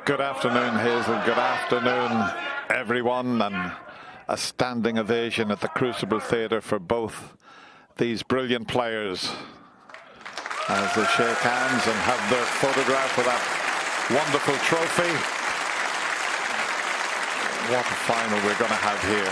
Good afternoon, Hazel. Good afternoon, everyone. And a standing ovation at the Crucible Theatre for both these brilliant players as they shake hands and have their photograph with that wonderful trophy. What a final we're going to have here.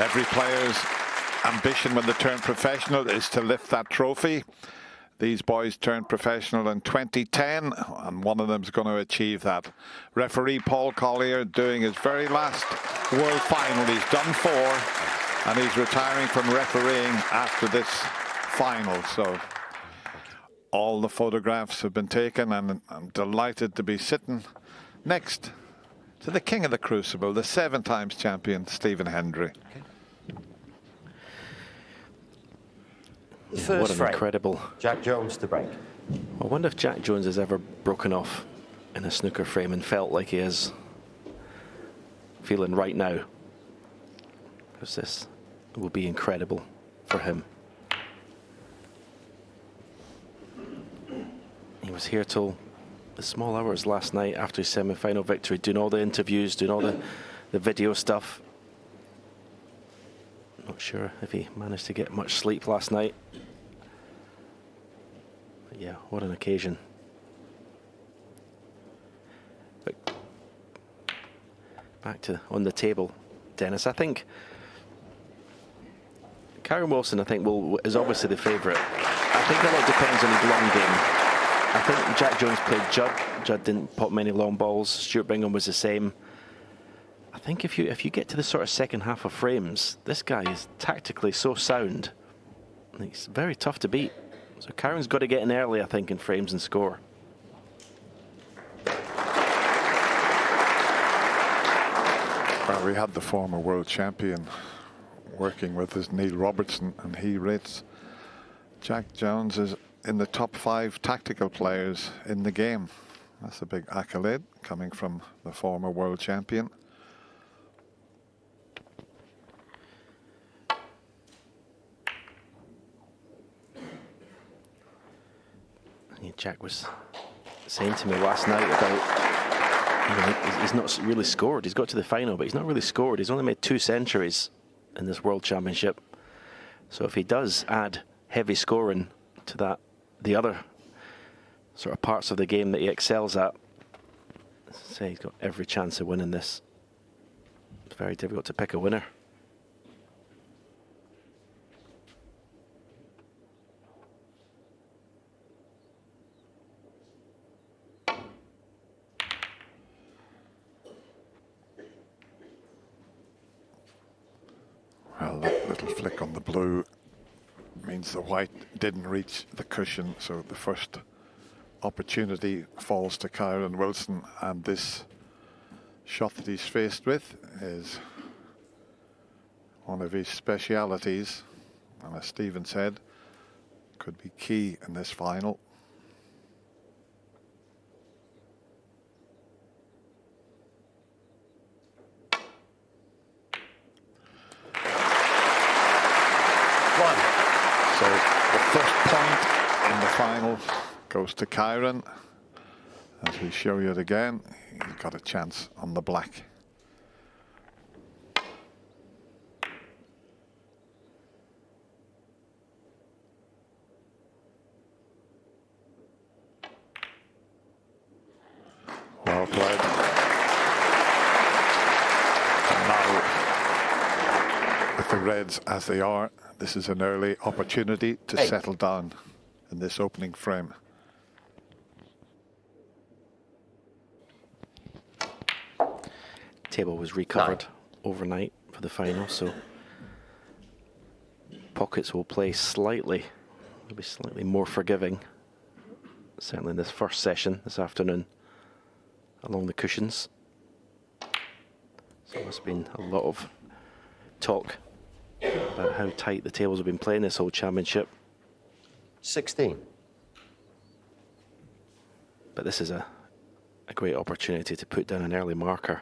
Every player's ambition when they turn professional is to lift that trophy. These boys turned professional in 2010, and one of them is going to achieve that. Referee Paul Collier doing his very last World Final. He's done 4, and he's retiring from refereeing after this final. So all the photographs have been taken, and I'm delighted to be sitting next to the king of the Crucible, the 7 times champion, Stephen Hendry. Okay. What an incredible Jack Jones to break. I wonder if Jack Jones has ever broken off in a snooker frame and felt like he is feeling right now, because this will be incredible for him. He was here till the small hours last night after his semi-final victory, doing all the interviews, doing all the video stuff. Not sure if he managed to get much sleep last night. But yeah, what an occasion. But back to on the table, Dennis. I think Kyren Wilson, is obviously the favourite. I think a lot depends on his long game. I think Jack Jones played Judd. Judd didn't pop many long balls. Stuart Bingham was the same. I think if you get to the sort of second half of frames, this guy is tactically so sound. It's very tough to beat. So Kyren's got to get in early, I think, in frames and score. Well, we had the former world champion working with us, Neil Robertson, and he rates Jack Jones as in the top 5 tactical players in the game. That's a big accolade coming from the former world champion. Jack was saying to me last night about, he's not really scored. He's got to the final, but he's not really scored. He's only made 2 centuries in this World Championship. So if he does add heavy scoring to that, the other sort of parts of the game that he excels at, say he's got every chance of winning this. It's very difficult to pick a winner. Well, that little flick on the blue means the white didn't reach the cushion, so the first opportunity falls to Kyren Wilson, and this shot that he's faced with is one of his specialities, and as Stephen said, could be key in this final. So the first point in the final goes to Kyren. As we show you it again, he's got a chance on the black. Well played. And now, with the reds as they are, this is an early opportunity to settle down in this opening frame. Table was recovered overnight for the final, so pockets will play slightly, will be slightly more forgiving, certainly in this first session this afternoon, along the cushions. So there's been a lot of talk about how tight the tables have been playing this whole championship. 16. But this is a great opportunity to put down an early marker.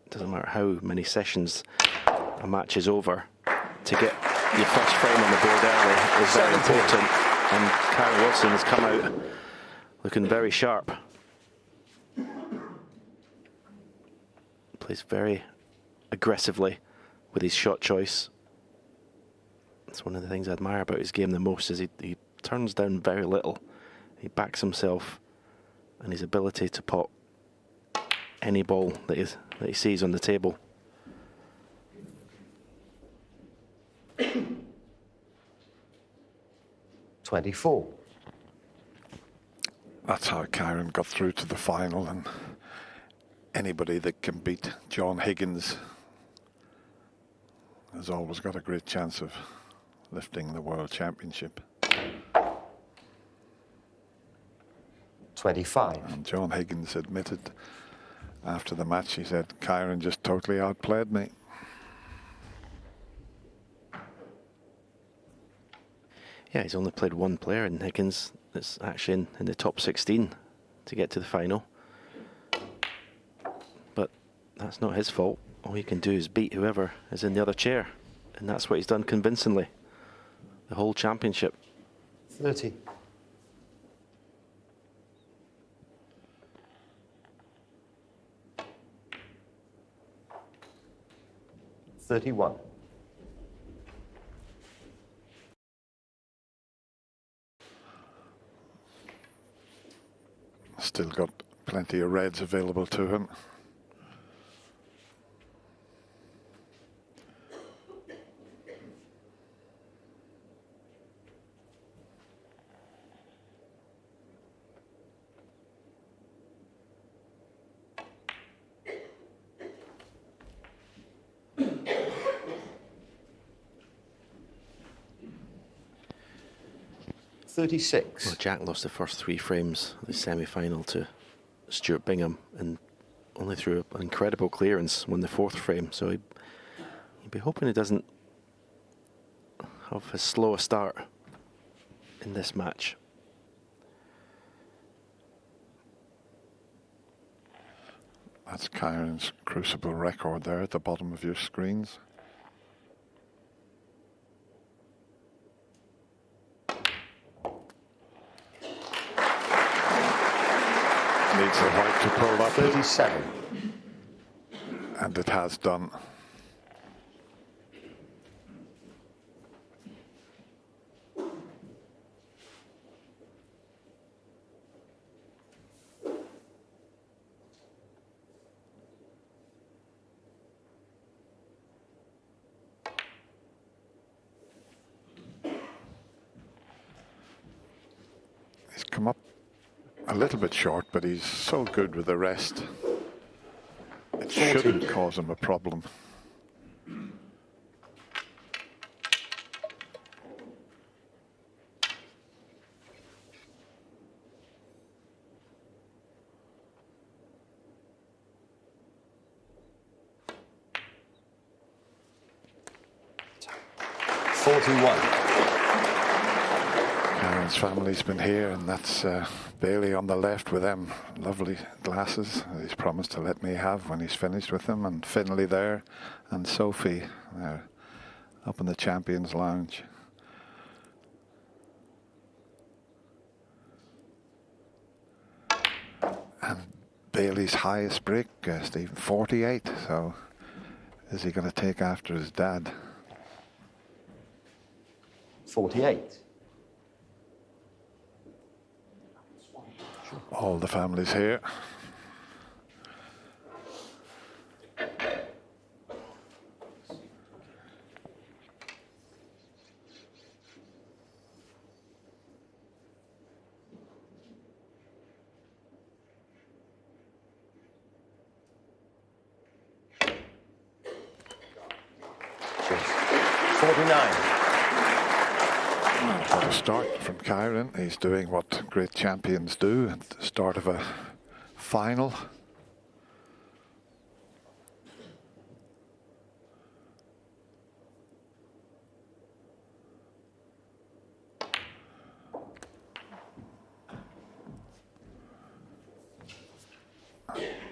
It doesn't matter how many sessions a match is over, to get your first frame on the board early is very 17. important. And Kyren Wilson has come out looking very sharp. Plays very aggressively with his shot choice. That's one of the things I admire about his game the most, is he turns down very little. He backs himself, and his ability to pot any ball that he sees on the table. $24. That's how Kyren got through to the final, and anybody that can beat John Higgins has always got a great chance of lifting the World Championship. 25. And John Higgins admitted after the match, he said, Kyren just totally outplayed me. Yeah, he's only played one player in Higgins that's actually in the top 16 to get to the final. But that's not his fault. All he can do is beat whoever is in the other chair. And that's what he's done convincingly. The whole championship. 30. $31. Still got plenty of reds available to him. $36. Well, Jack lost the first 3 frames of the semi-final to Stuart Bingham, and only through an incredible clearance won the 4th frame. So he'd be hoping he doesn't have as slow a start in this match. That's Kyren's Crucible record there at the bottom of your screens. Needs the white to pull up. 37. And it has done. He's come up a little bit short, but he's so good with the rest. It shouldn't cause him a problem. Kyren's family's been here, and that's Bailey on the left with them lovely glasses he's promised to let me have when he's finished with them, and Finlay there, and Sophie up in the Champions Lounge. And Bailey's highest break, Stephen, 48. So is he going to take after his dad? 48. All the families here. Cheers. 49. What a start from Kyren. He's doing what great champions do at the start of a final.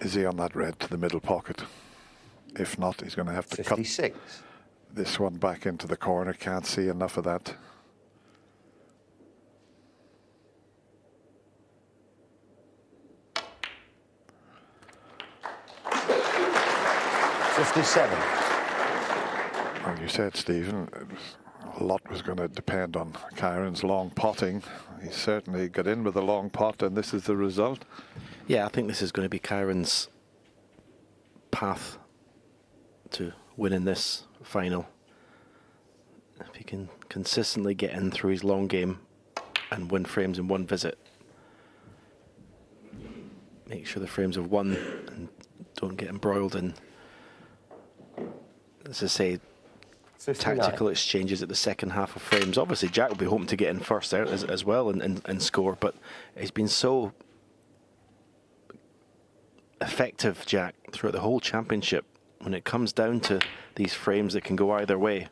Is he on that red to the middle pocket? If not, he's going to have to 56. cut this one back into the corner. Can't see enough of that. 57. Well, you said, Stephen, a lot was going to depend on Kyren's long potting. He certainly got in with a long pot, and this is the result. Yeah, I think this is going to be Kyren's path to winning this final. If he can consistently get in through his long game and win frames in one visit, make sure the frames have won and don't get embroiled in, as I say, 59. tactical exchanges at the second half of frames. Obviously, Jack will be hoping to get in first out as well and score, but he's been so effective, Jack, throughout the whole championship when it comes down to these frames that can go either way.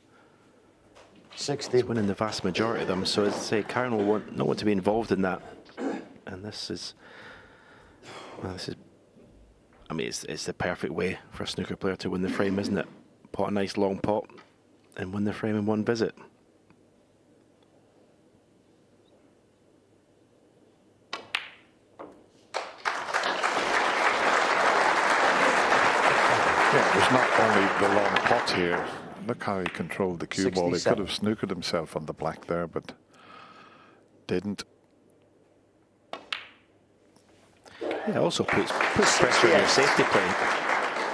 60. He's winning the vast majority of them, so as I say, Kyren will not want to be involved in that. And this is, well, I mean, it's the perfect way for a snooker player to win the frame, isn't it? Pot a nice long pot and win the frame in one visit. Yeah, it was not only the long pot here. Look how he controlled the cue ball. He could have snookered himself on the black there, but didn't. Yeah, also puts pressure on your safety play.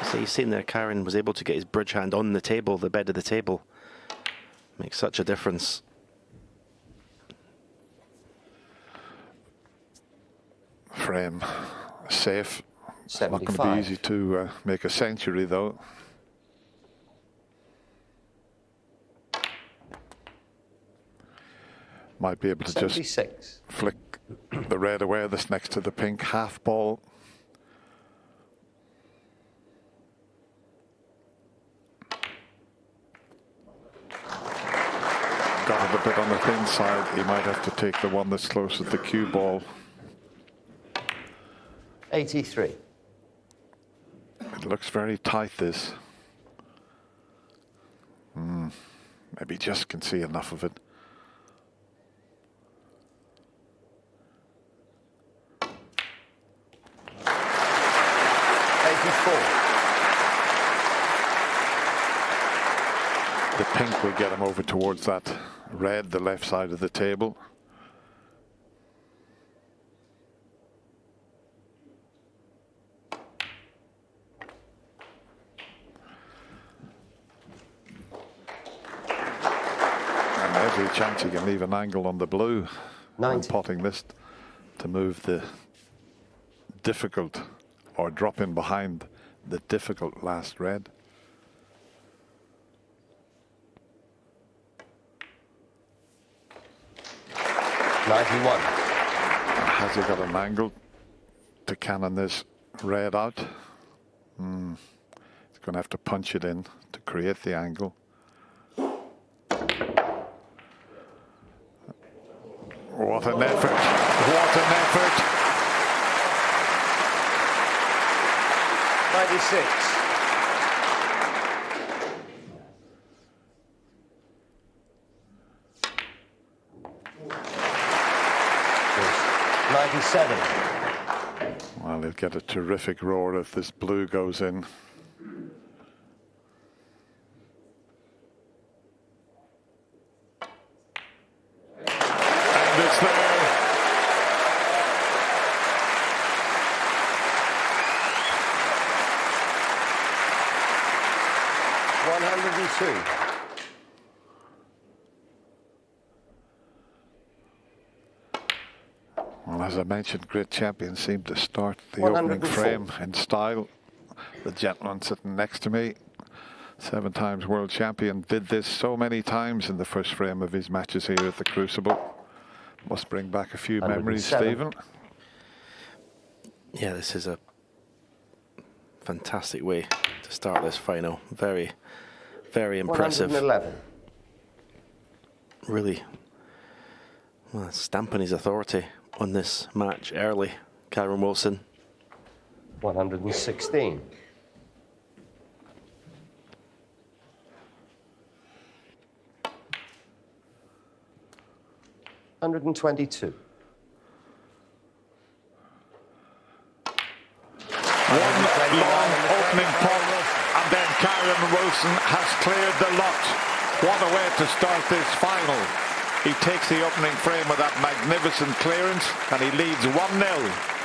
So you've seen there, Kyren was able to get his bridge hand on the table, the bed of the table. Makes such a difference. Frame safe. 75. Not going to be easy to make a century, though. Might be able to 76. just flick the red away. This next to the pink half ball. Got it a bit on the thin side. He might have to take the one that's close to the cue ball. 83. It looks very tight, this. Maybe just can see enough of it. The pink will get him over towards that red, the left side of the table. And every chance he can leave an angle on the blue. 90. I'm potting this to move the difficult, or drop in behind the difficult last red. Has he got an angle to cannon this red out? He's going to have to punch it in to create the angle. What an effort! What an effort! 96. Well, he'll get a terrific roar if this blue goes in. And it's there. Well, as I mentioned, great champions seem to start the opening frame in style. The gentleman sitting next to me, 7 times world champion, did this so many times in the first frame of his matches here at the Crucible. Must bring back a few memories, Stephen. Yeah, this is a fantastic way to start this final. Very, very impressive. 111. Really, well, stamping his authority on this match early, Kyren Wilson. 116. $122. One long opening pot, and And then Kyren Wilson has cleared the lot. What a way to start this final. He takes the opening frame with that magnificent clearance and he leads 1-0.